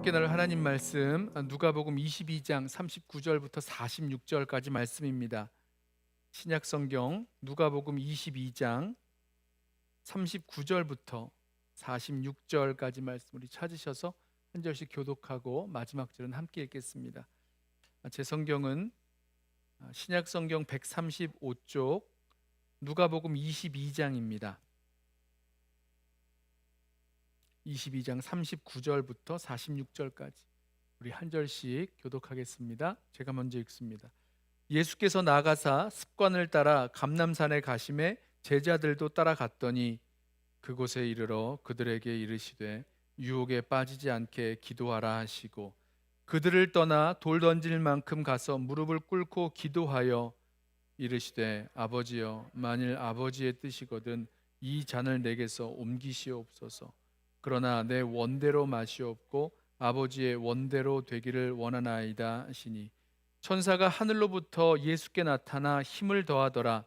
함께 나눌 하나님 말씀 누가복음 22장 39절부터 46절까지 말씀입니다. 신약 성경 누가복음 22장 39절부터 46절까지 말씀 우리 찾으셔서 한 절씩 교독하고 마지막 절은 함께 읽겠습니다. 제 성경은 신약 성경 135쪽 누가복음 22장입니다. 22장 39절부터 46절까지 우리 한 절씩 교독하겠습니다. 제가 먼저 읽습니다. 예수께서 나가사 습관을 따라 감람산에 가심에 제자들도 따라갔더니 그곳에 이르러 그들에게 이르시되 유혹에 빠지지 않게 기도하라 하시고 그들을 떠나 돌 던질 만큼 가서 무릎을 꿇고 기도하여 이르시되 아버지여 만일 아버지의 뜻이거든 이 잔을 내게서 옮기시옵소서. 그러나 내 원대로 마시옵고 아버지의 원대로 되기를 원하나이다 하시니 천사가 하늘로부터 예수께 나타나 힘을 더하더라.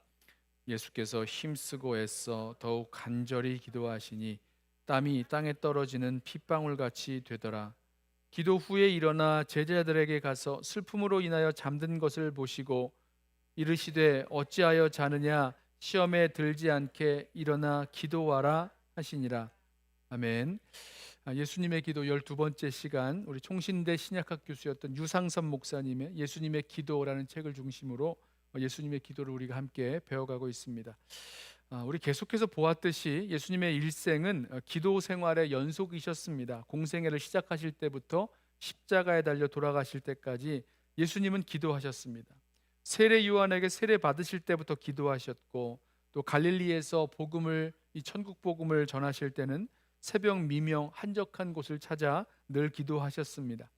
예수께서 힘쓰고 애써 더욱 간절히 기도하시니 땀이 땅에 떨어지는 핏방울같이 되더라. 기도 후에 일어나 제자들에게 가서 슬픔으로 인하여 잠든 것을 보시고 이르시되 어찌하여 자느냐 시험에 들지 않게 일어나 기도하라 하시니라. 아멘. 예수님의 기도 12번째 시간 우리 총신대 신약학 교수였던 유상선 목사님의 예수님의 기도라는 책을 중심으로 예수님의 기도를 우리가 함께 배워가고 있습니다. 우리 계속해서 보았듯이 예수님의 일생은 기도 생활의 연속이셨습니다. 공생애를 시작하실 때부터 십자가에 달려 돌아가실 때까지 예수님은 기도하셨습니다. 세례 요한에게 세례 받으실 때부터 기도하셨고 또 갈릴리에서 이 천국 복음을 전하실 때는 새벽 미명 한적한 곳을 찾아 늘 기도하셨습니다.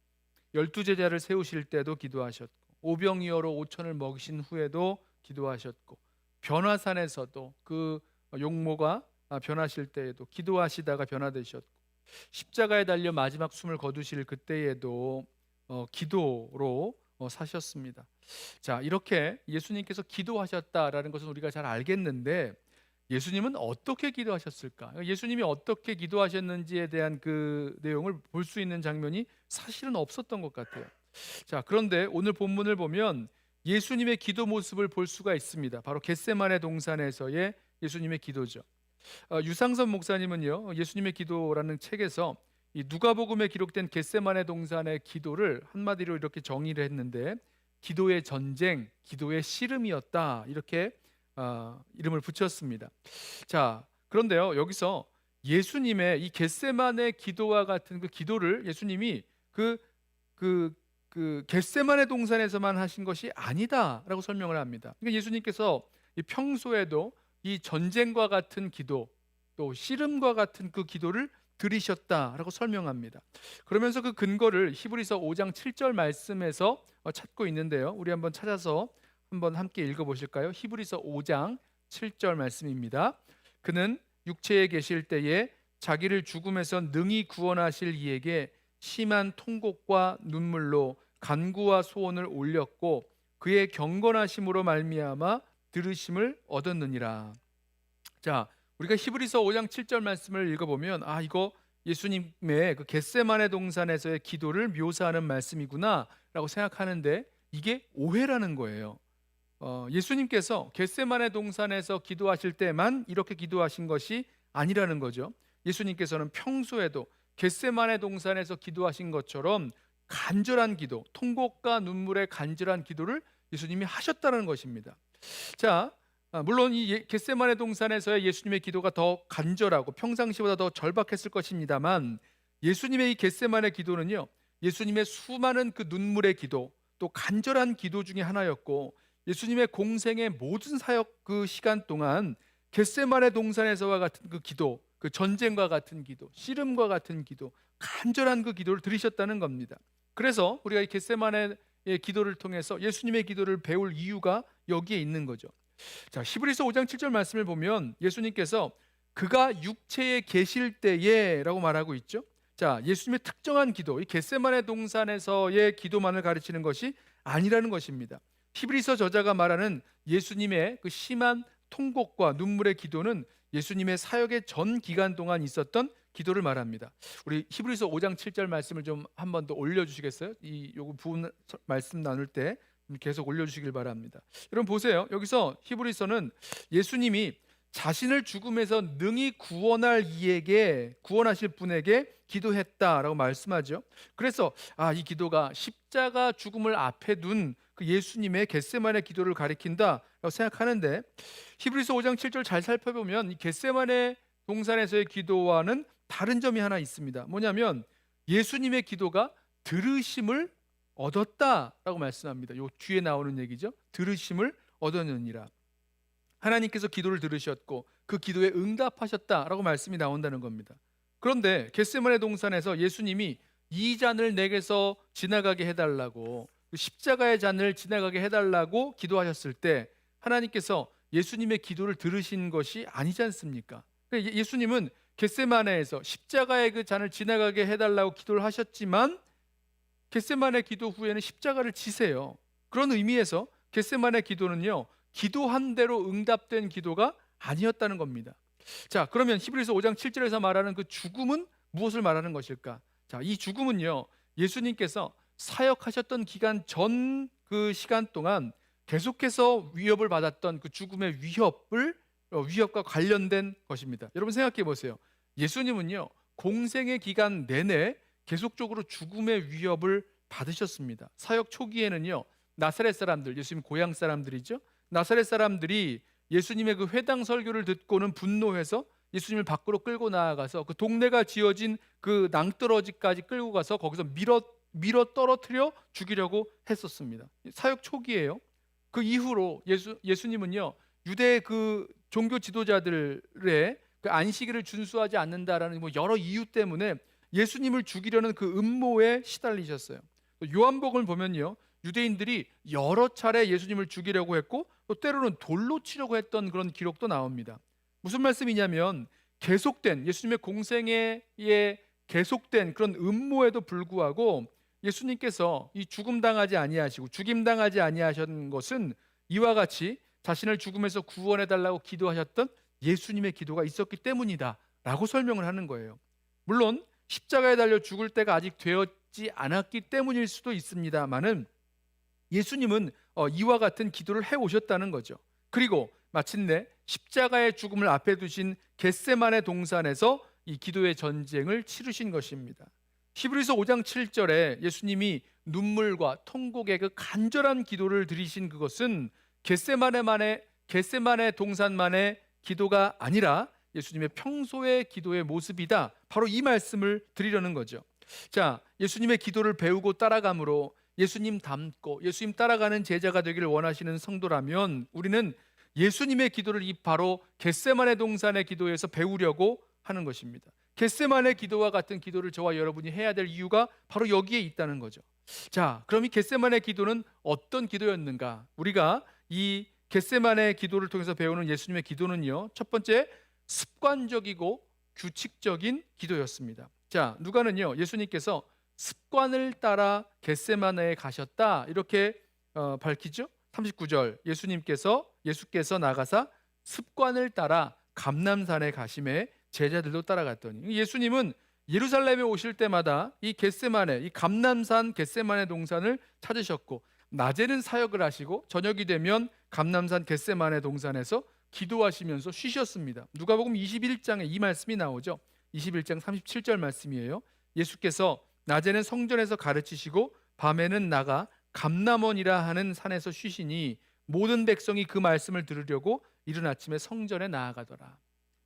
12제자를 세우실 때도 기도하셨고 오병이어로 5천을 먹이신 후에도 기도하셨고 변화산에서도 그 용모가 변하실 때에도 기도하시다가 변화되셨고 십자가에 달려 마지막 숨을 거두실 그때에도 기도로 사셨습니다. 자, 이렇게 예수님께서 기도하셨다라는 것은 우리가 잘 알겠는데 예수님은 어떻게 기도하셨을까? 예수님이 어떻게 기도하셨는지에 대한 그 내용을 볼 수 있는 장면이 사실은 없었던 것 같아요. 자, 그런데 오늘 본문을 보면 예수님의 기도 모습을 볼 수가 있습니다. 바로 겟세마네 동산에서의 예수님의 기도죠. 유상선 목사님은요, 예수님의 기도라는 책에서 이 누가복음에 기록된 겟세마네 동산의 기도를 한마디로 이렇게 정의를 했는데 기도의 전쟁, 기도의 씨름이었다 이렇게 이름을 붙였습니다. 자, 그런데요, 여기서 예수님의 이 겟세마네 기도와 같은 그 기도를 예수님이 그 겟세마네 동산에서만 하신 것이 아니다라고 설명을 합니다. 그러니까 예수님께서 이 평소에도 이 전쟁과 같은 기도, 또 씨름과 같은 그 기도를 들이셨다라고 설명합니다. 그러면서 그 근거를 히브리서 5장 7절 말씀에서 찾고 있는데요. 우리 한번 찾아서 한번 함께 읽어보실까요? 히브리서 5장 7절 말씀입니다. 그는 육체에 계실 때에 자기를 죽음에서 능히 구원하실 이에게 심한 통곡과 눈물로 간구와 소원을 올렸고 그의 경건하심으로 말미암아 들으심을 얻었느니라. 자, 우리가 히브리서 5장 7절 말씀을 읽어보면 이거 예수님의 그 겟세마네 동산에서의 기도를 묘사하는 말씀이구나 라고 생각하는데 이게 오해라는 거예요. 예수님께서 겟세마네 동산에서 기도하실 때만 이렇게 기도하신 것이 아니라는 거죠. 예수님께서는 평소에도 겟세마네 동산에서 기도하신 것처럼 간절한 기도, 통곡과 눈물의 간절한 기도를 예수님이 하셨다는 것입니다. 자, 물론 이 겟세마네 동산에서의 예수님의 기도가 더 간절하고 평상시보다 더 절박했을 것입니다만 예수님의 이 겟세마네 기도는요, 예수님의 수많은 그 눈물의 기도, 또 간절한 기도 중에 하나였고 예수님의 공생의 모든 사역 그 시간 동안 겟세마네 동산에서와 같은 그 기도, 그 전쟁과 같은 기도, 씨름과 같은 기도, 간절한 그 기도를 들으셨다는 겁니다. 그래서 우리가 이 겟세마네의 기도를 통해서 예수님의 기도를 배울 이유가 여기에 있는 거죠. 자, 히브리서 5장 7절 말씀을 보면 예수님께서 그가 육체에 계실 때에 라고 말하고 있죠. 자, 예수님의 특정한 기도, 이 겟세마네 동산에서의 기도만을 가르치는 것이 아니라는 것입니다. 히브리서 저자가 말하는 예수님의 그 심한 통곡과 눈물의 기도는 예수님의 사역의 전 기간 동안 있었던 기도를 말합니다. 우리 히브리서 5장 7절 말씀을 좀 한 번 더 올려주시겠어요? 이 요거 부분 말씀 나눌 때 계속 올려주시길 바랍니다. 여러분 보세요. 여기서 히브리서는 예수님이 자신을 죽음에서 능히 구원할 이에게, 구원하실 분에게 기도했다라고 말씀하죠. 그래서 이 기도가 십자가 죽음을 앞에 둔 그 예수님의 겟세마네 기도를 가리킨다라고 생각하는데, 히브리서 5장 7절 잘 살펴보면 이 겟세마네 동산에서의 기도와는 다른 점이 하나 있습니다. 뭐냐면 예수님의 기도가 들으심을 얻었다라고 말씀합니다. 요 뒤에 나오는 얘기죠. 들으심을 얻었느니라. 하나님께서 기도를 들으셨고 그 기도에 응답하셨다라고 말씀이 나온다는 겁니다. 그런데 겟세마네 동산에서 예수님이 이 잔을 내게서 지나가게 해달라고, 그 십자가의 잔을 지나가게 해달라고 기도하셨을 때 하나님께서 예수님의 기도를 들으신 것이 아니지 않습니까? 예수님은 겟세마네에서 십자가의 그 잔을 지나가게 해달라고 기도를 하셨지만 겟세마네 기도 후에는 십자가를 지세요. 그런 의미에서 겟세마네 기도는요, 기도한 대로 응답된 기도가 아니었다는 겁니다. 자, 그러면 히브리서 5장 7절에서 말하는 그 죽음은 무엇을 말하는 것일까? 자, 이 죽음은요, 예수님께서 사역하셨던 기간 전 그 시간 동안 계속해서 위협을 받았던 그 죽음의 위협과 관련된 것입니다. 여러분 생각해 보세요. 예수님은요, 공생의 기간 내내 계속적으로 죽음의 위협을 받으셨습니다. 사역 초기에는요, 나사렛 사람들, 예수님 고향 사람들이죠. 나사렛 사람들이 예수님의 그 회당 설교를 듣고는 분노해서 예수님을 밖으로 끌고 나아가서 그 동네가 지어진 그 낭떠러지까지 끌고 가서 거기서 밀어 떨어뜨려 죽이려고 했었습니다. 사역 초기에요. 그 이후로 예수님은요, 유대 그 종교 지도자들의 그 안식일을 준수하지 않는다라는 뭐 여러 이유 때문에 예수님을 죽이려는 그 음모에 시달리셨어요. 요한복음을 보면요, 유대인들이 여러 차례 예수님을 죽이려고 했고 또 때로는 돌로 치려고 했던 그런 기록도 나옵니다. 무슨 말씀이냐면 계속된 예수님의 공생에 계속된 그런 음모에도 불구하고 예수님께서 이 죽임당하지 아니하신 것은 이와 같이 자신을 죽음에서 구원해달라고 기도하셨던 예수님의 기도가 있었기 때문이다 라고 설명을 하는 거예요. 물론 십자가에 달려 죽을 때가 아직 되었지 않았기 때문일 수도 있습니다만은 예수님은 이와 같은 기도를 해오셨다는 거죠. 그리고 마침내 십자가의 죽음을 앞에 두신 겟세마네 동산에서 이 기도의 전쟁을 치르신 것입니다. 히브리서 5장 7절에 예수님이 눈물과 통곡의 그 간절한 기도를 드리신 그것은 겟세마네 동산만의 기도가 아니라 예수님의 평소의 기도의 모습이다. 바로 이 말씀을 드리려는 거죠. 자, 예수님의 기도를 배우고 따라감으로 예수님 닮고 예수님 따라가는 제자가 되기를 원하시는 성도라면 우리는 예수님의 기도를 이 바로 겟세마네 동산의 기도에서 배우려고 하는 것입니다. 겟세마네 기도와 같은 기도를 저와 여러분이 해야 될 이유가 바로 여기에 있다는 거죠. 자, 그럼 이 겟세마네 기도는 어떤 기도였는가? 우리가 이 겟세마네 기도를 통해서 배우는 예수님의 기도는요, 첫 번째 습관적이고 규칙적인 기도였습니다. 자, 누가는요, 예수님께서 습관을 따라 겟세마네에 가셨다 이렇게 밝히죠. 39절 예수께서 나가사 습관을 따라 감람산에 가심에 제자들도 따라갔더니, 예수님은 예루살렘에 오실 때마다 이 겟세마네, 이 감람산 겟세마네 동산을 찾으셨고 낮에는 사역을 하시고 저녁이 되면 감람산 겟세마네 동산에서 기도하시면서 쉬셨습니다. 누가복음 21장에 이 말씀이 나오죠. 21장 37절 말씀이에요. 예수께서 낮에는 성전에서 가르치시고 밤에는 나가 감람원이라 하는 산에서 쉬시니 모든 백성이 그 말씀을 들으려고 이른 아침에 성전에 나아가더라.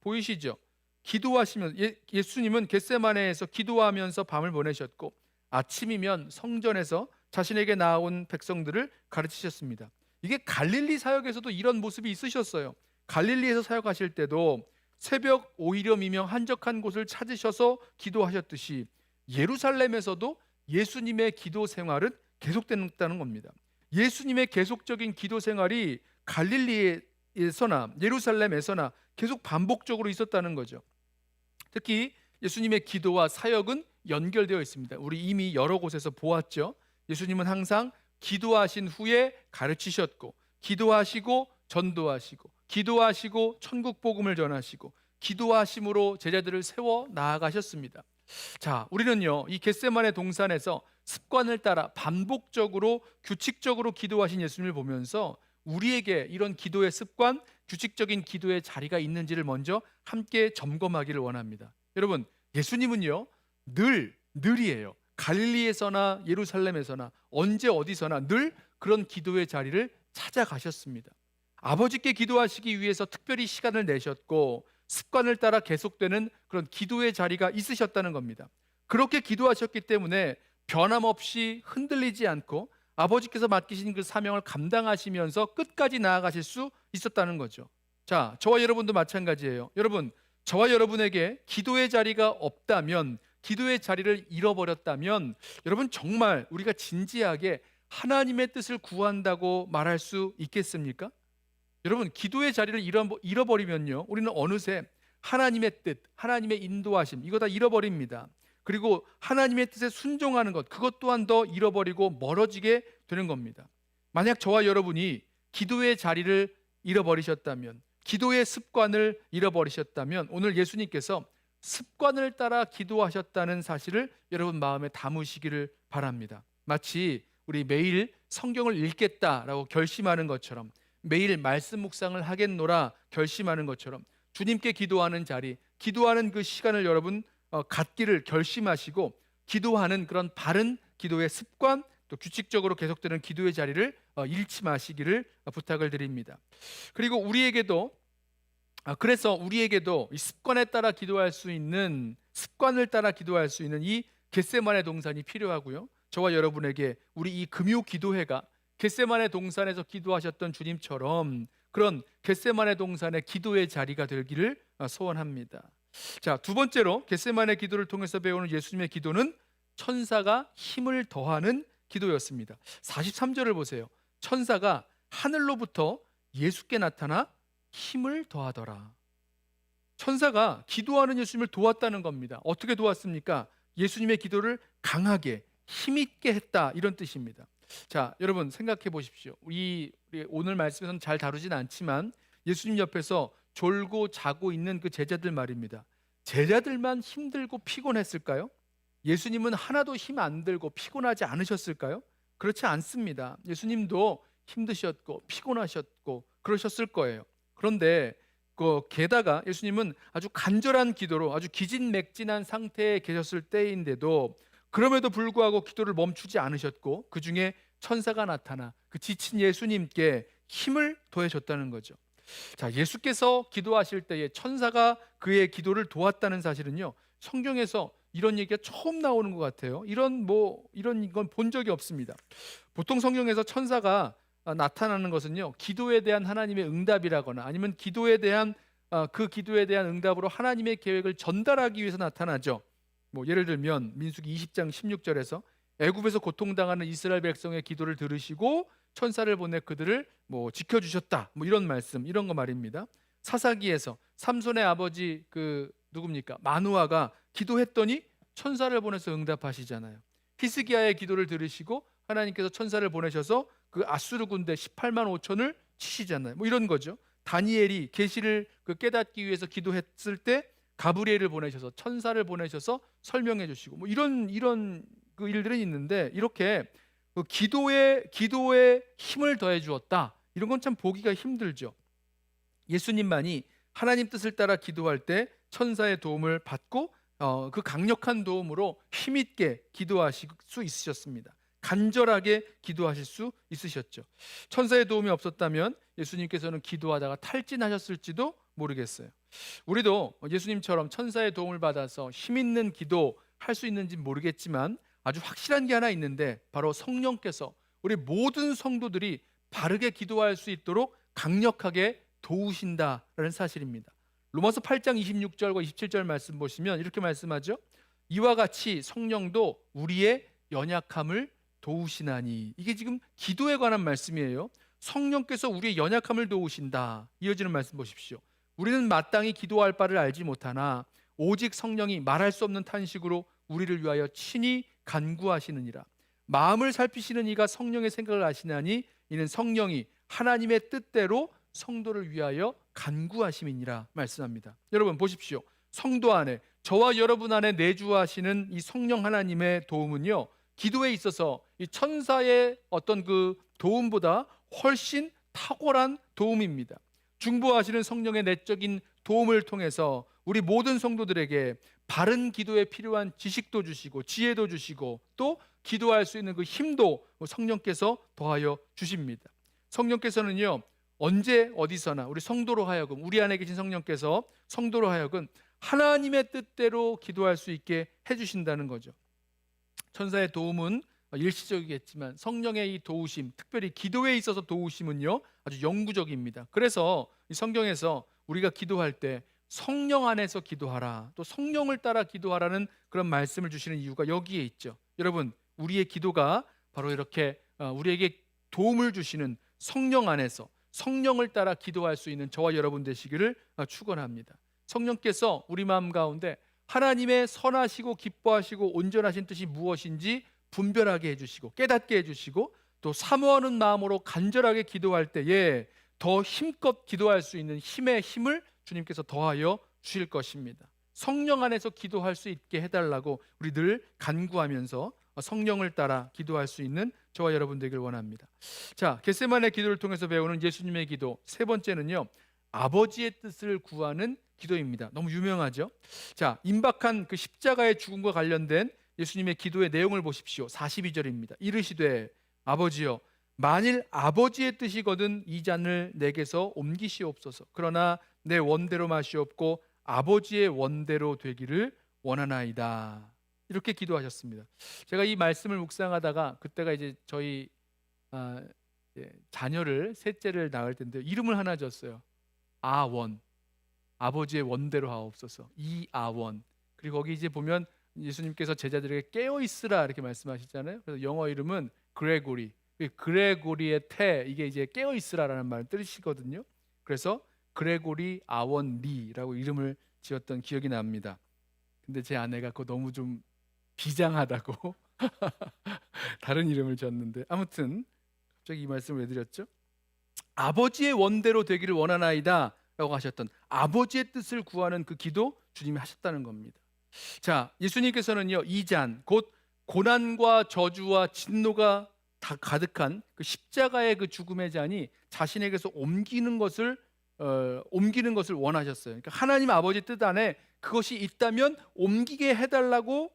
보이시죠? 기도하시면 예수님은 겟세마네에서 기도하면서 밤을 보내셨고 아침이면 성전에서 자신에게 나온 백성들을 가르치셨습니다. 이게 갈릴리 사역에서도 이런 모습이 있으셨어요. 갈릴리에서 사역하실 때도 새벽 오이렴이며 한적한 곳을 찾으셔서 기도하셨듯이 예루살렘에서도 예수님의 기도 생활은 계속됐다는 겁니다. 예수님의 계속적인 기도 생활이 갈릴리에서나 예루살렘에서나 계속 반복적으로 있었다는 거죠. 특히 예수님의 기도와 사역은 연결되어 있습니다. 우리 이미 여러 곳에서 보았죠. 예수님은 항상 기도하신 후에 가르치셨고, 기도하시고 전도하시고, 기도하시고 천국 복음을 전하시고, 기도하심으로 제자들을 세워 나아가셨습니다. 자, 우리는요, 이 겟세마네 동산에서 습관을 따라 반복적으로 규칙적으로 기도하신 예수님을 보면서 우리에게 이런 기도의 습관, 규칙적인 기도의 자리가 있는지를 먼저 함께 점검하기를 원합니다. 여러분, 예수님은요, 늘이에요. 갈릴리에서나 예루살렘에서나 언제 어디서나 늘 그런 기도의 자리를 찾아가셨습니다. 아버지께 기도하시기 위해서 특별히 시간을 내셨고 습관을 따라 계속되는 그런 기도의 자리가 있으셨다는 겁니다. 그렇게 기도하셨기 때문에 변함없이 흔들리지 않고 아버지께서 맡기신 그 사명을 감당하시면서 끝까지 나아가실 수 있었다는 거죠. 자, 저와 여러분도 마찬가지예요. 여러분, 저와 여러분에게 기도의 자리가 없다면, 기도의 자리를 잃어버렸다면 여러분 정말 우리가 진지하게 하나님의 뜻을 구한다고 말할 수 있겠습니까? 여러분, 기도의 자리를 잃어버리면요, 우리는 어느새 하나님의 뜻, 하나님의 인도하심, 이거 다 잃어버립니다. 그리고 하나님의 뜻에 순종하는 것, 그것 또한 더 잃어버리고 멀어지게 되는 겁니다. 만약 저와 여러분이 기도의 자리를 잃어버리셨다면, 기도의 습관을 잃어버리셨다면, 오늘 예수님께서 습관을 따라 기도하셨다는 사실을 여러분 마음에 담으시기를 바랍니다. 마치 우리 매일 성경을 읽겠다라고 결심하는 것처럼, 매일 말씀 묵상을 하겠노라 결심하는 것처럼 주님께 기도하는 자리, 기도하는 그 시간을 여러분 갖기를 결심하시고 기도하는 그런 바른 기도의 습관, 또 규칙적으로 계속되는 기도의 자리를 잃지 마시기를 부탁을 드립니다. 그리고 그래서 우리에게도 이 습관에 따라 기도할 수 있는, 습관을 따라 기도할 수 있는 이 겟세마네 동산이 필요하고요, 저와 여러분에게 우리 이 금요 기도회가 겟세마네 동산에서 기도하셨던 주님처럼 그런 겟세마네 동산의 기도의 자리가 되기를 소원합니다. 자, 두 번째로 겟세마네 기도를 통해서 배우는 예수님의 기도는 천사가 힘을 더하는 기도였습니다. 43절을 보세요. 천사가 하늘로부터 예수께 나타나 힘을 더하더라. 천사가 기도하는 예수님을 도왔다는 겁니다. 어떻게 도왔습니까? 예수님의 기도를 강하게 힘있게 했다, 이런 뜻입니다. 자, 여러분 생각해 보십시오. 우리 오늘 말씀에서는 잘 다루진 않지만 예수님 옆에서 졸고 자고 있는 그 제자들 말입니다. 제자들만 힘들고 피곤했을까요? 예수님은 하나도 힘 안 들고 피곤하지 않으셨을까요? 그렇지 않습니다. 예수님도 힘드셨고 피곤하셨고 그러셨을 거예요. 그런데 게다가 예수님은 아주 간절한 기도로 아주 기진맥진한 상태에 계셨을 때인데도 그럼에도 불구하고 기도를 멈추지 않으셨고 그 중에 천사가 나타나 그 지친 예수님께 힘을 더해줬다는 거죠. 자, 예수께서 기도하실 때에 천사가 그의 기도를 도왔다는 사실은요, 성경에서 이런 얘기가 처음 나오는 것 같아요. 이런 건 본 적이 없습니다. 보통 성경에서 천사가 나타나는 것은요, 기도에 대한 하나님의 응답이라거나 아니면 기도에 대한 응답으로 하나님의 계획을 전달하기 위해서 나타나죠. 예를 들면 민수기 20장 16절에서 애굽에서 고통당하는 이스라엘 백성의 기도를 들으시고 천사를 보내 그들을 지켜주셨다, 이런 말씀, 이런 거 말입니다. 사사기에서 삼손의 아버지 누굽니까? 마누아가 기도했더니 천사를 보내서 응답하시잖아요. 히스기야의 기도를 들으시고 하나님께서 천사를 보내셔서 그 아수르 군대 18만 5천을 치시잖아요. 이런 거죠. 다니엘이 계시를 깨닫기 위해서 기도했을 때 가브리엘을 보내셔서, 천사를 보내셔서 설명해 주시고 이런 그 일들은 있는데, 이렇게 기도에 힘을 더해 주었다, 이런 건 참 보기가 힘들죠. 예수님만이 하나님 뜻을 따라 기도할 때 천사의 도움을 받고 그 강력한 도움으로 힘있게 기도하실 수 있으셨습니다. 간절하게 기도하실 수 있으셨죠. 천사의 도움이 없었다면 예수님께서는 기도하다가 탈진하셨을지도 모르겠어요. 우리도 예수님처럼 천사의 도움을 받아서 힘있는 기도 할 수 있는지 모르겠지만 아주 확실한 게 하나 있는데, 바로 성령께서 우리 모든 성도들이 바르게 기도할 수 있도록 강력하게 도우신다라는 사실입니다. 로마서 8장 26절과 27절 말씀 보시면 이렇게 말씀하죠. 이와 같이 성령도 우리의 연약함을 도우시나니. 이게 지금 기도에 관한 말씀이에요. 성령께서 우리의 연약함을 도우신다. 이어지는 말씀 보십시오. 우리는 마땅히 기도할 바를 알지 못하나 오직 성령이 말할 수 없는 탄식으로 우리를 위하여 친히 간구하시느니라. 마음을 살피시는 이가 성령의 생각을 아시나니 이는 성령이 하나님의 뜻대로 성도를 위하여 간구하심이니라 말씀합니다. 여러분 보십시오. 성도 안에, 저와 여러분 안에 내주하시는 이 성령 하나님의 도움은요, 기도에 있어서 이 천사의 어떤 그 도움보다 훨씬 탁월한 도움입니다. 중보하시는 성령의 내적인 도움을 통해서 우리 모든 성도들에게 바른 기도에 필요한 지식도 주시고 지혜도 주시고 또 기도할 수 있는 그 힘도 성령께서 더하여 주십니다. 성령께서는요, 언제 어디서나 우리 성도로 하여금, 우리 안에 계신 성령께서 성도로 하여금 하나님의 뜻대로 기도할 수 있게 해주신다는 거죠. 천사의 도움은 일시적이겠지만 성령의 이 도우심, 특별히 기도에 있어서 도우심은요, 아주 영구적입니다. 그래서 이 성경에서 우리가 기도할 때 성령 안에서 기도하라, 또 성령을 따라 기도하라는 그런 말씀을 주시는 이유가 여기에 있죠. 여러분, 우리의 기도가 바로 이렇게 우리에게 도움을 주시는 성령 안에서 성령을 따라 기도할 수 있는 저와 여러분 되시기를 축원합니다. 성령께서 우리 마음 가운데 하나님의 선하시고 기뻐하시고 온전하신 뜻이 무엇인지 분별하게 해주시고 깨닫게 해주시고 또 사모하는 마음으로 간절하게 기도할 때에 더 힘껏 기도할 수 있는 힘의 힘을 주님께서 더하여 주실 것입니다. 성령 안에서 기도할 수 있게 해달라고 우리 늘 간구하면서 성령을 따라 기도할 수 있는 저와 여러분 되길 원합니다. 자, 겟세마네 기도를 통해서 배우는 예수님의 기도 세 번째는요, 아버지의 뜻을 구하는 기도입니다. 너무 유명하죠? 자, 임박한 그 십자가의 죽음과 관련된 예수님의 기도의 내용을 보십시오. 42절입니다. 이르시되 아버지여, 만일 아버지의 뜻이거든 이 잔을 내게서 옮기시옵소서. 그러나 내 원대로 마시옵고 아버지의 원대로 되기를 원하나이다. 이렇게 기도하셨습니다. 제가 이 말씀을 묵상하다가 그때가 이제 저희 자녀를 셋째를 낳을 텐데 이름을 하나 줬어요. 아원. 아버지의 원대로 하옵소서. 이아원. 그리고 거기 이제 보면 예수님께서 제자들에게 깨어 있으라 이렇게 말씀하시잖아요. 그래서 영어 이름은 그레고리. 그레고리의 태, 이게 이제 깨어 있으라라는 말을 뜻이거든요. 그래서 그레고리 아원 리라고 이름을 지었던 기억이 납니다. 근데 제 아내가 그거 너무 좀 비장하다고 다른 이름을 지었는데, 아무튼 갑자기 이 말씀을 왜 드렸죠? 아버지의 원대로 되기를 원하나이다 라고 하셨던 아버지의 뜻을 구하는 그 기도 주님이 하셨다는 겁니다. 자, 예수님께서는요, 이 잔, 곧 고난과 저주와 진노가 다 가득한 그 십자가의 그 죽음의 잔이 자신에게서 옮기는 것을 원하셨어요. 그러니까 하나님 아버지 뜻 안에 그것이 있다면 옮기게 해달라고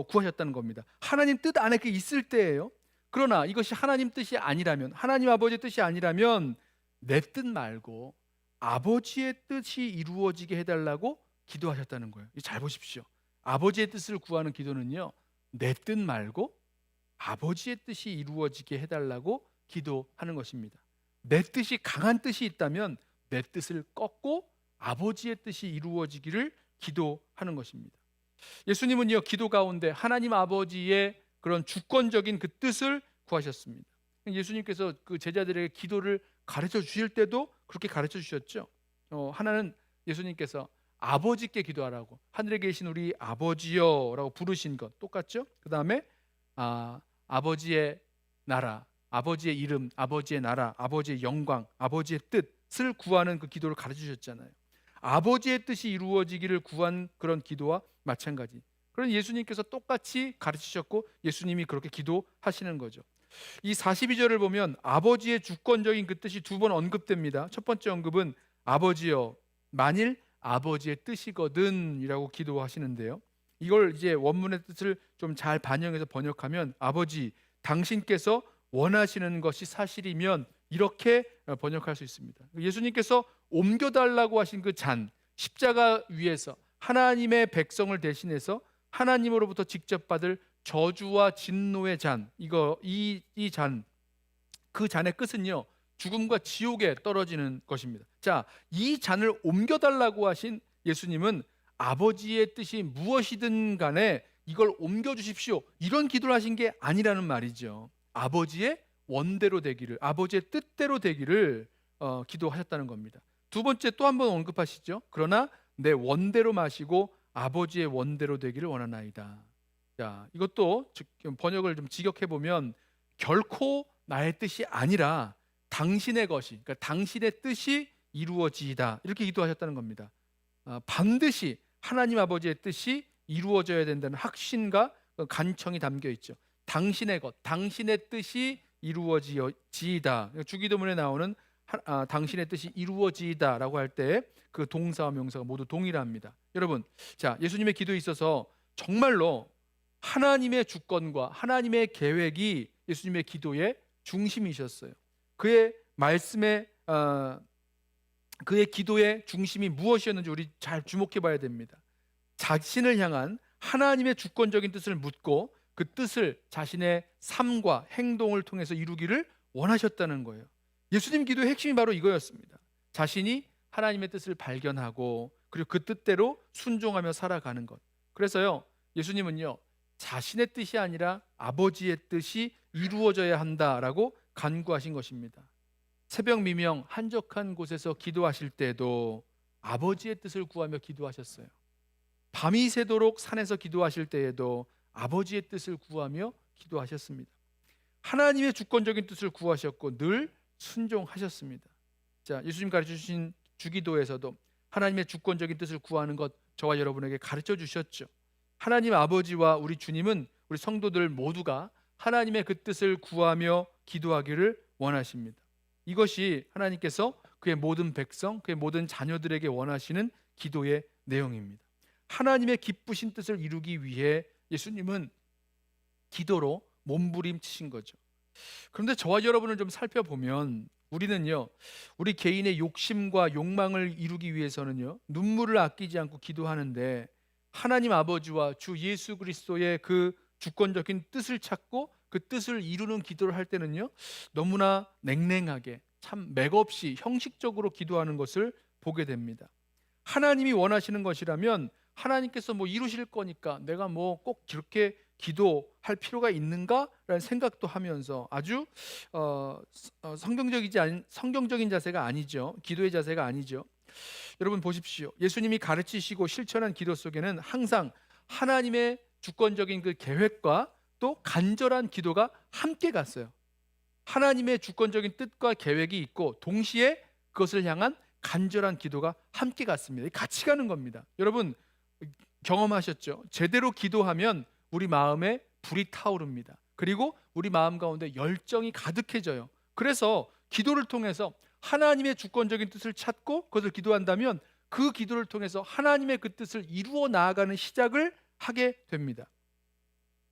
구하셨다는 겁니다. 하나님 뜻 안에 그게 있을 때예요. 그러나 이것이 하나님 뜻이 아니라면, 하나님 아버지의 뜻이 아니라면 내 뜻 말고 아버지의 뜻이 이루어지게 해달라고 기도하셨다는 거예요. 잘 보십시오. 아버지의 뜻을 구하는 기도는요, 내 뜻 말고 아버지의 뜻이 이루어지게 해달라고 기도하는 것입니다. 내 뜻이 강한 뜻이 있다면 내 뜻을 꺾고 아버지의 뜻이 이루어지기를 기도하는 것입니다. 예수님은요, 기도 가운데 하나님 아버지의 그런 주권적인 그 뜻을 구하셨습니다. 예수님께서 그 제자들에게 기도를 가르쳐 주실 때도 그렇게 가르쳐 주셨죠. 하나는 예수님께서 아버지께 기도하라고, 하늘에 계신 우리 아버지여라고 부르신 것 똑같죠. 그 다음에 아버지의 나라, 아버지의 이름, 아버지의 나라, 아버지의 영광, 아버지의 뜻을 구하는 그 기도를 가르쳐 주셨잖아요. 아버지의 뜻이 이루어지기를 구한 그런 기도와 마찬가지. 그런 예수님께서 똑같이 가르치셨고 예수님이 그렇게 기도하시는 거죠. 이 42절을 보면 아버지의 주권적인 그 뜻이 두 번 언급됩니다. 첫 번째 언급은 아버지여, 만일 아버지의 뜻이거든 이라고 기도하시는데요, 이걸 이제 원문의 뜻을 좀 잘 반영해서 번역하면 아버지, 당신께서 원하시는 것이 사실이면 이렇게 번역할 수 있습니다. 예수님께서 옮겨달라고 하신 그 잔, 십자가 위에서 하나님의 백성을 대신해서 하나님으로부터 직접 받을 저주와 진노의 잔, 이 잔, 그 잔의 끝은요, 죽음과 지옥에 떨어지는 것입니다. 자, 이 잔을 옮겨달라고 하신 예수님은 아버지의 뜻이 무엇이든 간에 이걸 옮겨주십시오, 이런 기도를 하신 게 아니라는 말이죠. 아버지의 원대로 되기를, 아버지의 뜻대로 되기를 기도하셨다는 겁니다. 두 번째 또 한 번 언급하시죠. 그러나 내 원대로 마시고 아버지의 원대로 되기를 원하나이다. 자, 이것도 번역을 좀 직역해 보면 결코 나의 뜻이 아니라 당신의 것이, 그러니까 당신의 뜻이 이루어지이다, 이렇게 기도하셨다는 겁니다. 반드시 하나님 아버지의 뜻이 이루어져야 된다는 확신과 간청이 담겨 있죠. 당신의 것, 당신의 뜻이 이루어지이다. 주기도문에 나오는 당신의 뜻이 이루어지이다라고 할 때 그 동사와 명사가 모두 동일합니다. 여러분, 자, 예수님의 기도에 있어서 정말로 하나님의 주권과 하나님의 계획이 예수님의 기도의 중심이셨어요. 그의 말씀에 그의 기도의 중심이 무엇이었는지 우리 잘 주목해 봐야 됩니다. 자신을 향한 하나님의 주권적인 뜻을 묻고 그 뜻을 자신의 삶과 행동을 통해서 이루기를 원하셨다는 거예요. 예수님 기도의 핵심이 바로 이거였습니다. 자신이 하나님의 뜻을 발견하고 그리고 그 뜻대로 순종하며 살아가는 것. 그래서요, 예수님은요, 자신의 뜻이 아니라 아버지의 뜻이 이루어져야 한다라고 간구하신 것입니다. 새벽 미명 한적한 곳에서 기도하실 때도 아버지의 뜻을 구하며 기도하셨어요. 밤이 새도록 산에서 기도하실 때에도 아버지의 뜻을 구하며 기도하셨습니다. 하나님의 주권적인 뜻을 구하셨고 늘 순종하셨습니다. 자, 예수님 가르쳐 주신 주기도에서도 하나님의 주권적인 뜻을 구하는 것 저와 여러분에게 가르쳐 주셨죠. 하나님 아버지와 우리 주님은 우리 성도들 모두가 하나님의 그 뜻을 구하며 기도하기를 원하십니다. 이것이 하나님께서 그의 모든 백성, 그의 모든 자녀들에게 원하시는 기도의 내용입니다. 하나님의 기쁘신 뜻을 이루기 위해 예수님은 기도로 몸부림치신 거죠. 그런데 저와 여러분을 좀 살펴보면 우리는요, 우리 개인의 욕심과 욕망을 이루기 위해서는요, 눈물을 아끼지 않고 기도하는데 하나님 아버지와 주 예수 그리스도의 그 주권적인 뜻을 찾고 그 뜻을 이루는 기도를 할 때는요, 너무나 냉랭하게 참 맥없이 형식적으로 기도하는 것을 보게 됩니다. 하나님이 원하시는 것이라면 하나님께서 뭐 이루실 거니까 내가 뭐 꼭 그렇게 기도할 필요가 있는가라는 생각도 하면서 아주 성경적인 자세가 아니죠. 기도의 자세가 아니죠. 여러분 보십시오. 예수님이 가르치시고 실천한 기도 속에는 항상 하나님의 주권적인 그 계획과 또 간절한 기도가 함께 갔어요. 하나님의 주권적인 뜻과 계획이 있고 동시에 그것을 향한 간절한 기도가 함께 갔습니다. 같이 가는 겁니다. 여러분 경험하셨죠? 제대로 기도하면 우리 마음에 불이 타오릅니다. 그리고 우리 마음 가운데 열정이 가득해져요. 그래서 기도를 통해서 하나님의 주권적인 뜻을 찾고 그것을 기도한다면 그 기도를 통해서 하나님의 그 뜻을 이루어 나아가는 시작을 하게 됩니다.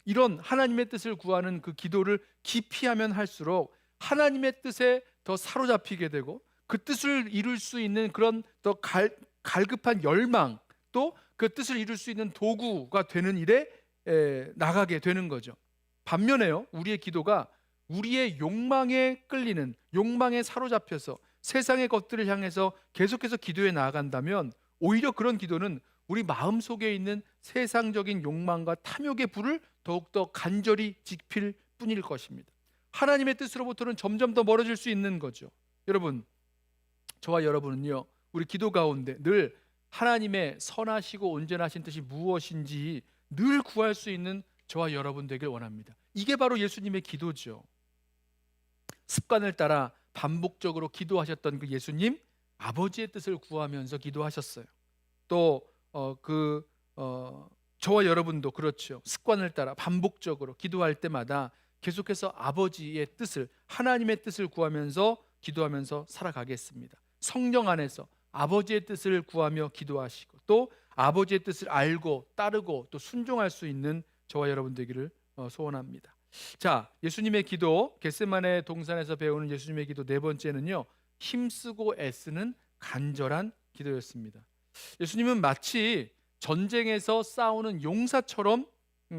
이런 하나님의 뜻을 구하는 그 기도를 깊이 하면 할수록 하나님의 뜻에 더 사로잡히게 되고 그 뜻을 이룰 수 있는 그런 더 갈급한 열망, 또 그 뜻을 이룰 수 있는 도구가 되는 일에 나가게 되는 거죠. 반면에요, 우리의 기도가 우리의 욕망에 끌리는, 욕망에 사로잡혀서 세상의 것들을 향해서 계속해서 기도해 나아간다면 오히려 그런 기도는 우리 마음속에 있는 세상적인 욕망과 탐욕의 불을 더욱더 간절히 지필 뿐일 것입니다. 하나님의 뜻으로부터는 점점 더 멀어질 수 있는 거죠. 여러분, 저와 여러분은요, 우리 기도 가운데 늘 하나님의 선하시고 온전하신 뜻이 무엇인지 늘 구할 수 있는 저와 여러분 되길 원합니다. 이게 바로 예수님의 기도죠. 습관을 따라 반복적으로 기도하셨던 그 예수님, 아버지의 뜻을 구하면서 기도하셨어요. 또 저와 여러분도 그렇죠. 습관을 따라 반복적으로 기도할 때마다 계속해서 아버지의 뜻을, 하나님의 뜻을 구하면서 기도하면서 살아가겠습니다. 성령 안에서 아버지의 뜻을 구하며 기도하시고 또 아버지의 뜻을 알고 따르고 또 순종할 수 있는 저와 여러분 되기를 소원합니다. 자, 예수님의 기도, 겟세마네 동산에서 배우는 예수님의 기도 네 번째는요, 힘쓰고 애쓰는 간절한 기도였습니다. 예수님은 마치 전쟁에서 싸우는 용사처럼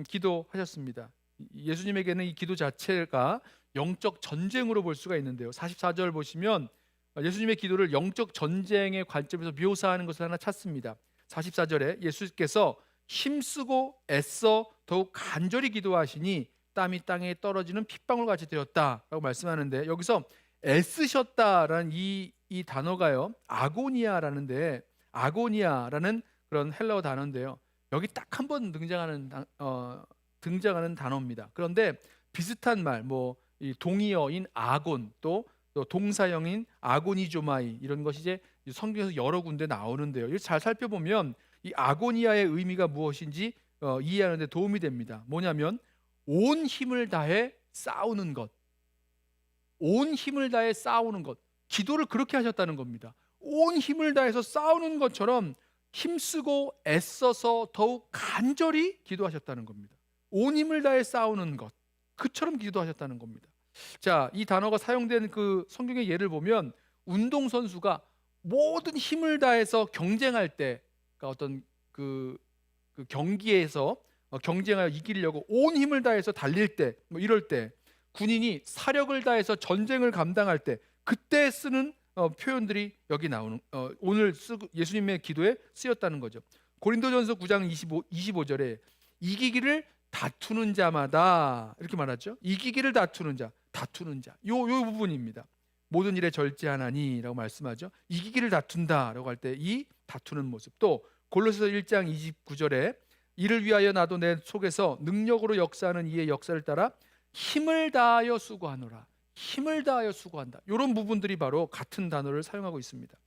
기도하셨습니다. 예수님에게는 이 기도 자체가 영적 전쟁으로 볼 수가 있는데요. 44절 보시면 예수님의 기도를 영적 전쟁의 관점에서 묘사하는 것을 하나 찾습니다. 44절에 예수께서 힘쓰고 애써 더욱 간절히 기도하시니 땀이 땅에 떨어지는 핏방울같이 되었다라고 말씀하는데, 여기서 애쓰셨다라는 이 단어가요, 아고니아라는 그런 헬라어 단어인데요, 여기 딱 한 번 등장하는 단어입니다. 그런데 비슷한 말, 이 동의어인 아곤, 또 또 동사형인 아고니조마이 이런 것이 이제 성경에서 여러 군데 나오는데요. 이걸 잘 살펴보면 이 아고니아의 의미가 무엇인지 이해하는 데 도움이 됩니다. 뭐냐면 온 힘을 다해 싸우는 것. 온 힘을 다해 싸우는 것. 기도를 그렇게 하셨다는 겁니다. 온 힘을 다해서 싸우는 것처럼 힘쓰고 애써서 더욱 간절히 기도하셨다는 겁니다. 온 힘을 다해 싸우는 것. 그처럼 기도하셨다는 겁니다. 자, 이 단어가 사용된 그 성경의 예를 보면 운동선수가 모든 힘을 다해서 경쟁할 때, 그러니까 어떤 그 경기에서 경쟁하여 이기려고 온 힘을 다해서 달릴 때, 뭐 이럴 때 군인이 사력을 다해서 전쟁을 감당할 때 그때 쓰는 표현들이 여기 나오는 오늘 예수님의 기도에 쓰였다는 거죠. 고린도전서 9장 25절에 이기기를 다투는 자마다 이렇게 말하죠. 이기기를 다투는 자, 다투는 자. 요 부분입니다. 모든 일에 절제하나니라고 말씀하죠. 이기기를 다툰다라고 할 때 이 다투는 모습. 또 골로새서 1장 29절에 이를 위하여 나도 내 속에서 능력으로 역사하는 이의 역사를 따라 힘을 다하여 수고하노라. 힘을 다하여 수고한다. 이런 부분들이 바로 같은 단어를 사용하고 있습니다.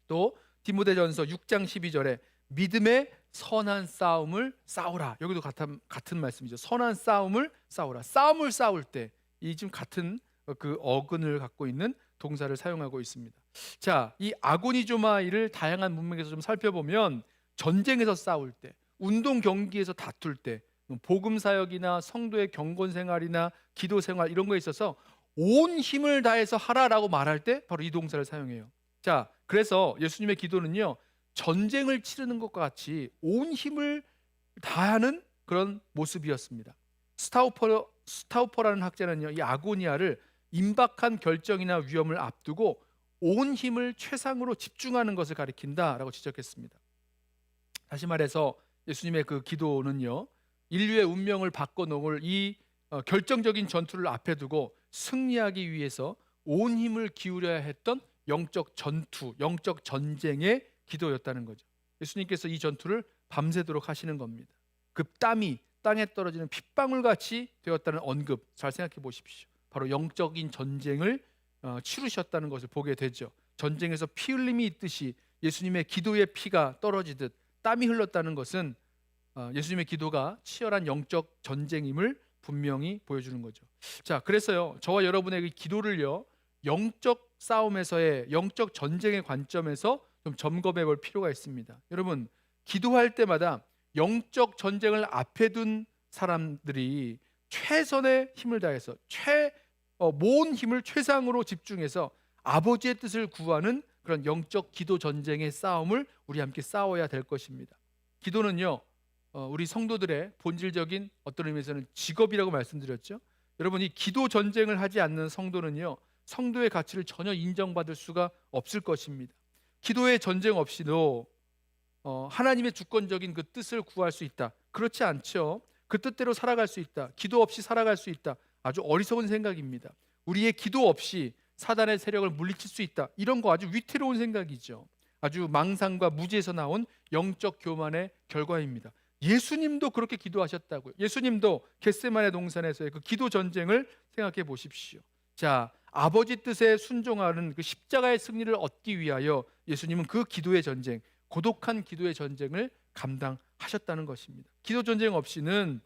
또 디모데전서 6장 12절에 믿음의 선한 싸움을 싸우라. 여기도 같은 말씀이죠. 선한 싸움을 싸우라. 싸움을 싸울 때 이 지금 같은 그 어근을 갖고 있는 동사를 사용하고 있습니다. 자, 이 아고니조마이를 다양한 문맥에서 좀 살펴보면 전쟁에서 싸울 때, 운동 경기에서 다툴 때, 복음 사역이나 성도의 경건 생활이나 기도 생활 이런 거에 있어서 온 힘을 다해서 하라라고 말할 때 바로 이 동사를 사용해요. 자, 그래서 예수님의 기도는요, 전쟁을 치르는 것과 같이 온 힘을 다하는 그런 모습이었습니다. 스타우퍼라는 학자는요, 이 아고니아를 임박한 결정이나 위험을 앞두고 온 힘을 최상으로 집중하는 것을 가리킨다라고 지적했습니다. 다시 말해서 예수님의 그 기도는요, 인류의 운명을 바꿔놓을 이 결정적인 전투를 앞에 두고 승리하기 위해서 온 힘을 기울여야 했던 영적 전투, 영적 전쟁의 기도였다는 거죠. 예수님께서 이 전투를 밤새도록 하시는 겁니다. 그 땀이 땅에 떨어지는 핏방울같이 되었다는 언급 잘 생각해 보십시오. 바로 영적인 전쟁을 치르셨다는 것을 보게 되죠. 전쟁에서 피 흘림이 있듯이 예수님의 기도의 피가 떨어지듯 땀이 흘렀다는 것은 예수님의 기도가 치열한 영적 전쟁임을 분명히 보여주는 거죠. 자, 그래서요, 저와 여러분의 기도를요, 영적 싸움에서의 영적 전쟁의 관점에서 좀 점검해 볼 필요가 있습니다. 여러분, 기도할 때마다 영적 전쟁을 앞에 둔 사람들이 최선의 힘을 다해서 모은 힘을 최상으로 집중해서 아버지의 뜻을 구하는 그런 영적 기도 전쟁의 싸움을 우리 함께 싸워야 될 것입니다. 기도는요, 우리 성도들의 본질적인 어떤 의미에서는 직업이라고 말씀드렸죠. 여러분, 이 기도 전쟁을 하지 않는 성도는요, 성도의 가치를 전혀 인정받을 수가 없을 것입니다. 기도의 전쟁 없이도 하나님의 주권적인 그 뜻을 구할 수 있다. 그렇지 않죠. 그 뜻대로 살아갈 수 있다. 기도 없이 살아갈 수 있다. 아주 어리석은 생각입니다. 우리의 기도 없이 사단의 세력을 물리칠 수 있다. 이런 거 아주 위태로운 생각이죠. 아주 망상과 무지에서 나온 영적 교만의 결과입니다. 예수님도 그렇게 기도하셨다고요. 예수님도 겟세마네 동산에서의 그 기도 전쟁을 생각해 보십시오. 자, 아버지 뜻에 순종하는 그 십자가의 승리를 얻기 위하여 예수님은 그 기도의 전쟁, 고독한 기도의 전쟁을 감당하셨다는 것입니다. 기도 전쟁 없이는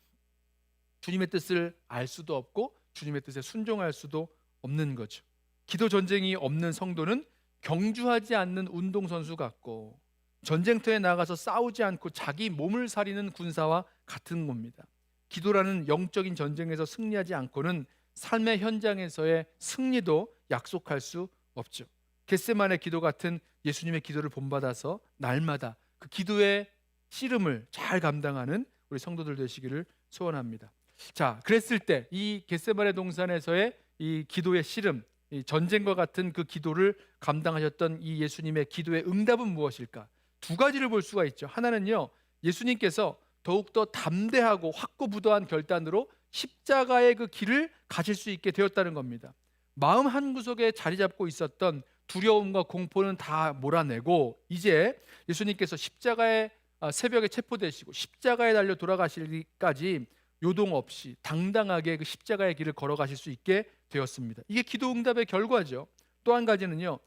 주님의 뜻을 알 수도 없고 주님의 뜻에 순종할 수도 없는 거죠. 기도 전쟁이 없는 성도는 경주하지 않는 운동선수 같고 전쟁터에 나가서 싸우지 않고 자기 몸을 사리는 군사와 같은 겁니다. 기도라는 영적인 전쟁에서 승리하지 않고는 삶의 현장에서의 승리도 약속할 수 없죠. 겟세마네 기도 같은 예수님의 기도를 본받아서 날마다 그 기도의 씨름을 잘 감당하는 우리 성도들 되시기를 소원합니다. 자, 그랬을 때 이 겟세마네 동산에서의 이 기도의 씨름, 이 전쟁과 같은 그 기도를 감당하셨던 이 예수님의 기도의 응답은 무엇일까? 두 가지를 볼 수가 있죠. 하나는요, 예수님께서 더욱더 담대하고 확고부도한 결단으로 십자가의 그 길을 가실 수 있게 되었다는 겁니다. 마음 한구석에 자리 잡고 있었던 두려움과 공포는 다 몰아내고 이제 예수님께서 십자가의 새벽에 체포되시고 십자가에 달려 돌아가시기까지 요동 없이 당당하게 그 십자가의 길을 걸어가실 수 있게 되었습니다. 이게 기도 응답의 결과죠. 또 한 가지는요,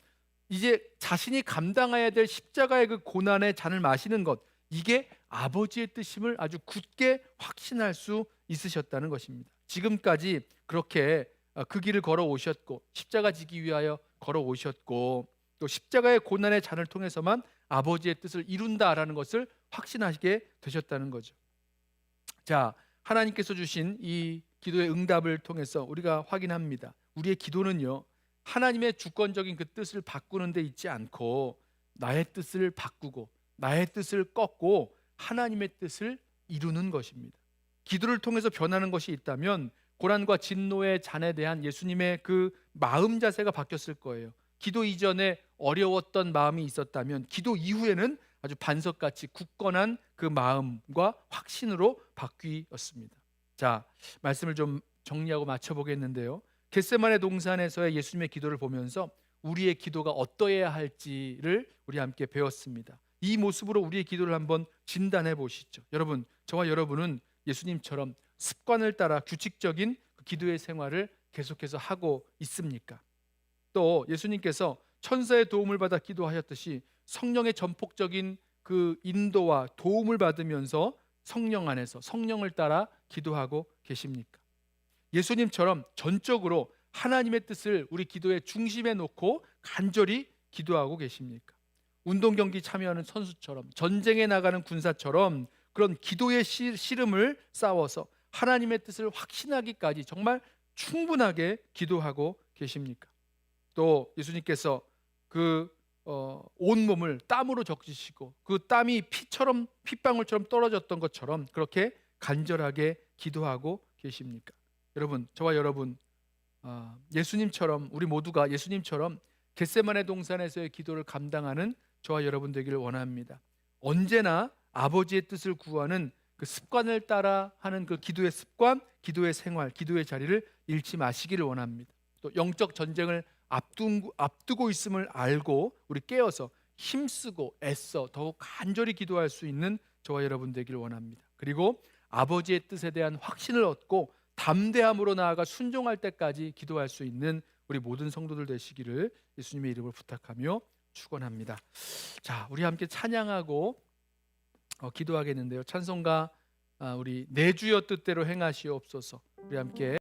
이제 자신이 감당해야 될 십자가의 그 고난의 잔을 마시는 것, 이게 아버지의 뜻임을 아주 굳게 확신할 수 있으셨다는 것입니다. 지금까지 그렇게 그 길을 걸어오셨고, 십자가 지기 위하여 걸어오셨고, 또 십자가의 고난의 잔을 통해서만 아버지의 뜻을 이룬다라는 것을 확신하시게 되셨다는 거죠. 자, 하나님께서 주신 이 기도의 응답을 통해서 우리가 확인합니다. 우리의 기도는요, 하나님의 주권적인 그 뜻을 바꾸는 데 있지 않고 나의 뜻을 바꾸고 나의 뜻을 꺾고 하나님의 뜻을 이루는 것입니다. 기도를 통해서 변하는 것이 있다면 고난과 진노의 잔에 대한 예수님의 그 마음 자세가 바뀌었을 거예요. 기도 이전에 어려웠던 마음이 있었다면 기도 이후에는 아주 반석같이 굳건한 그 마음과 확신으로 바뀌었습니다. 자, 말씀을 좀 정리하고 맞춰보겠는데요. 겟세마네 동산에서의 예수님의 기도를 보면서 우리의 기도가 어떠해야 할지를 우리 함께 배웠습니다. 이 모습으로 우리의 기도를 한번 진단해 보시죠. 여러분, 저와 여러분은 예수님처럼 습관을 따라 규칙적인 기도의 생활을 계속해서 하고 있습니까? 또 예수님께서 천사의 도움을 받아 기도하셨듯이 성령의 전폭적인 그 인도와 도움을 받으면서 성령 안에서 성령을 따라 기도하고 계십니까? 예수님처럼 전적으로 하나님의 뜻을 우리 기도의 중심에 놓고 간절히 기도하고 계십니까? 운동 경기 참여하는 선수처럼, 전쟁에 나가는 군사처럼 그런 기도의 씨름을 싸워서 하나님의 뜻을 확신하기까지 정말 충분하게 기도하고 계십니까? 또 예수님께서 그 온몸을 땀으로 적시시고 그 땀이 핏방울처럼 떨어졌던 것처럼 그렇게 간절하게 기도하고 계십니까? 여러분, 저와 여러분, 예수님처럼, 우리 모두가 예수님처럼 겟세마네 동산에서의 기도를 감당하는 저와 여러분 되기를 원합니다. 언제나 아버지의 뜻을 구하는 그 습관을 따라 하는 그 기도의 습관, 기도의 생활, 기도의 자리를 잃지 마시기를 원합니다. 또 영적 전쟁을 앞두고 있음을 알고 우리 깨어서 힘쓰고 애써 더욱 간절히 기도할 수 있는 저와 여러분 되기를 원합니다. 그리고 아버지의 뜻에 대한 확신을 얻고 담대함으로 나아가 순종할 때까지 기도할 수 있는 우리 모든 성도들 되시기를 예수님의 이름으로 부탁하며 축원합니다. 자, 우리 함께 찬양하고 기도하겠는데요. 찬송가 우리 내 주여 뜻대로 행하시옵소서, 우리 함께